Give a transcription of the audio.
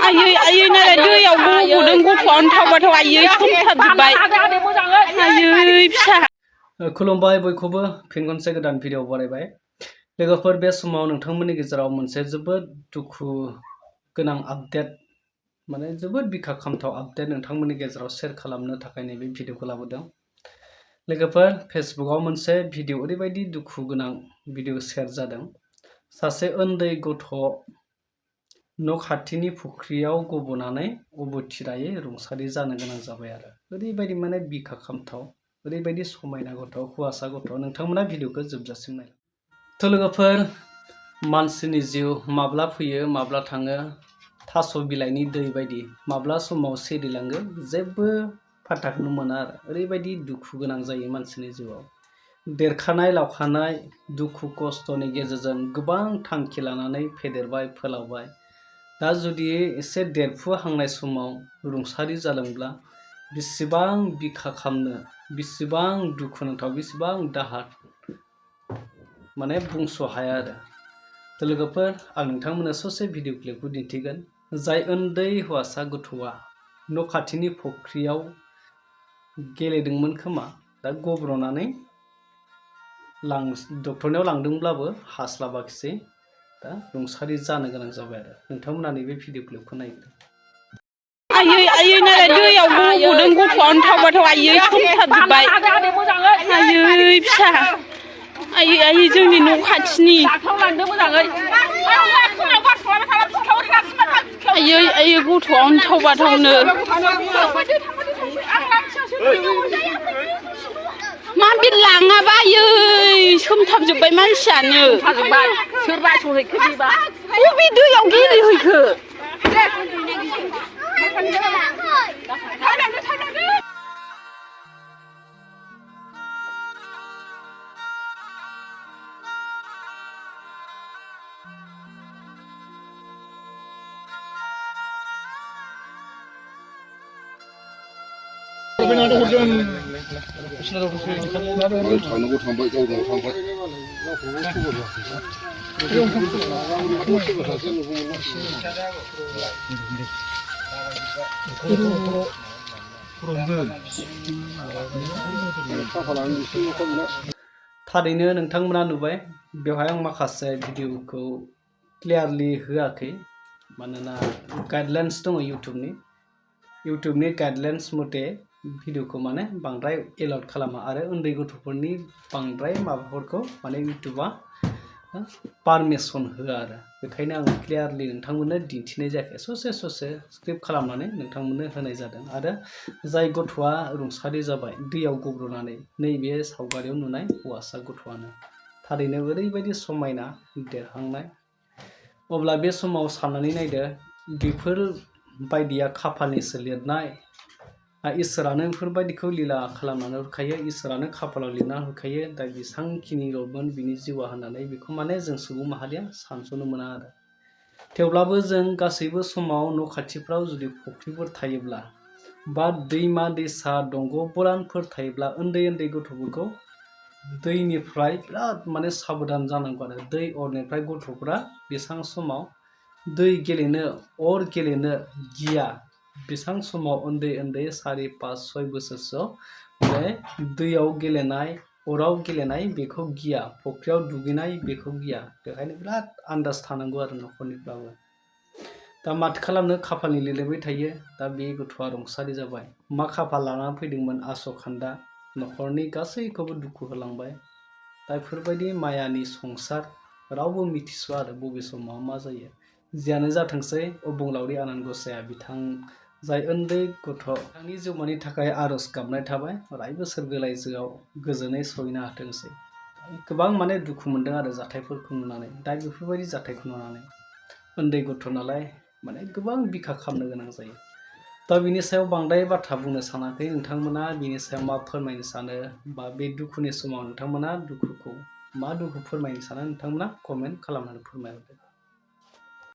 आयै आयै नालाय दैयाव गब'दों गथ'आ थावबाथाव आयै सोमथाबजोब्बाय आयै फिसा खुलुमबाय बयखौबो फिन खनसे गोदान भिडिअ बरायबाय लोगोफोर बे समाव नोंथांमोननि गेजेराव मोनसे जोबोद दुखु गोनां आपडेट माने जोबोद बिखा खामथाव आपडेट नोंथांमोननि गेजेराव शेयार खालामनो थाखाय नैबे भिडिअखौ लाबोदों लोगोफोर फेसबुकआव मोनसे भिडिअ ओरैबायदि दुखु गोनां भिडिअ शेयार जादों सासे उन्दै गथ' न' खाथिनि फुख्रियाव गब'नानै अबथिरायै रुंसारि जानो गोनां जाबाय आरो ओरैबायदि माने बिखा खामथाव ओरैबायदि समायना गथ' हौवासा गथ' नोंथांमोना भिडिअखौ जोबजासिम नाय थ' लोगोफोर मानसिनि जिउ माब्ला फैयो माब्ला थाङो थास' बिलाइनि दै बायदि माब्ला समाव सिरिलाङो जेबो फात्ताखौनो मोना आरो ओरैबायदि दुखु गोनां जायो मानसिनि जिउआव देरखानाय लावखानाय दुखु खस्थ'नि गेजेरजों गोबां थांखि लानानै फेदेरबाय फोलावबाय दा जुदि एसे देरफुहांनाय समाव रुंसारि जादोंब्ला बेसेबां बिखा खामनो बेसेबां दुखुनांथाव बेसेबां दाहा माने बुंस' हाया आरो थ' लोगोफोर आं नोंथांमोननो ससे भिडिअ क्लिपखौ दिन्थिगोन जाय उन्दै हौवासा गथ'आ न' खाथिनि फुख्रियाव गेलेदोंमोन खोमा दा गब्र'नानै डक्टरनियाव लांदोंब्लाबो हास्लाबाखिसै दा रुंसारि जानो गोनां जाबाय आरो नोंथांमोना नैबे भिडिअ क्लिपखौ नायदो आयै आयै नालाय दैयाव गब'दों गथ'आ थावबाथाव आयै सोमथाबजोब्बाय आयै फिसा आयै आयै जोंनि न' खाथिनि आयै आयै गथ'आ थावबाथावनो मा बे लाङाबा आयै सोमथाबजोब्बाय मानसियानो सोरबा सहैखो बेबा बबे दैयाव गेलेहैखो थारैनो नोंथांमोना नुबाय बेवहाय आं माखासे भिडिअखौ क्लियारलि होआखै मानोना गाइडलाइन्स दङ इउटुबनि गाइडलाइन्स मथे भिडिअखौ माने बांद्राय एलाउड खालामा आरो उन्दै गथ'फोरनि बांद्राय माबाफोरखौ माने इउटुबा पारमिसन होआ आरो बेखायनो आं क्लियारलि नोंथांमोननो दिन्थिनाय जायाखै ससे स्क्रिप्ट खालामनानै नोंथांमोननो होनाय जादों आरो जाय गथ'आ रुंसारि जाबाय दैयाव गब्र'नानै नैबे सावगारियाव नुनाय हौवासा गथ'आनो थारैनो ओरैबायदि समायना देरहांनाय अब्ला बे समाव साननानै नायदो बेफोर बायदिया खाफालनिसो लिरनाय इसोरानो बेफोरबायदिखौ लीला खालामनानै हरखायो इसोरानो खाफालाव लिरना हरखायो दा बेसांखिनिल'मोन बिनि जिउआ होननानै बेखौ माने जों सुबुं माहारिया सानस'नो मोना आरो थेवब्लाबो जों गासैबो समाव न' खाथिफ्राव जुदि फुख्रिफोर थायोब्ला बा दैमा दैसा दंग' बलानफोर थायोब्ला उन्दै गथ'फोरखौ दैनिफ्राय बिराद माने साबधान जानांगौ आरो दै अरनिफ्राय गथ'फ्रा बेसां समाव दै गेलेनो अर गेलेनो गिया बेसां समाव उन्दै 4, 5, 6 बोसोरसोआव माने दैयाव गेलेनाय अराव गेलेनाय बेखौ गिया फुख्रियाव दुगैनाय बेखौ गिया बेखायनो बिराद आन्दाज थानांगौ आरो न'खरनिफ्राबो दा माथो खालामनो खाफालनि लिरलायबाय थायो दा बे गथ'आ रुंसारि जाबाय मा खाफाल लानानै फैदोंमोन आस'खान्दा न'खरनि गासैखौबो दुखु होलांबाय दा बेफोरबायदि मायानि संसार रावबो मिथिस'आ आरो बबे समाव मा जायो जियानो जाथोंसै अबंलावरि आनान गसाया बिथां जाय उन्दै गथ' बिथांनि जिउमानि थाखाय आर'ज गाबनाय थाबाय अरायबो सोरगो रायजोआव गोजोनै सहैनो हाथोंसै गोबां माने दुखु मोनदों आरो जाथायफोरखौ नुनानै दा बेफोरबायदि जाथायखौ नुनानै उन्दै गथ' नालाय माने गोबां बिखा खालामनो गोनां जायो दा बिनि सायाव बांद्राय बाथ्रा बुंनो सानाखै नोंथांमोना बिनि सायाव मा फोरमायनो सानो बा बे दुखुनि समाव नोंथांमोना मा दुखु फोरमायनो सानो नोंथांमोना कमेन्ट खालामनानै फोरमायहरदो।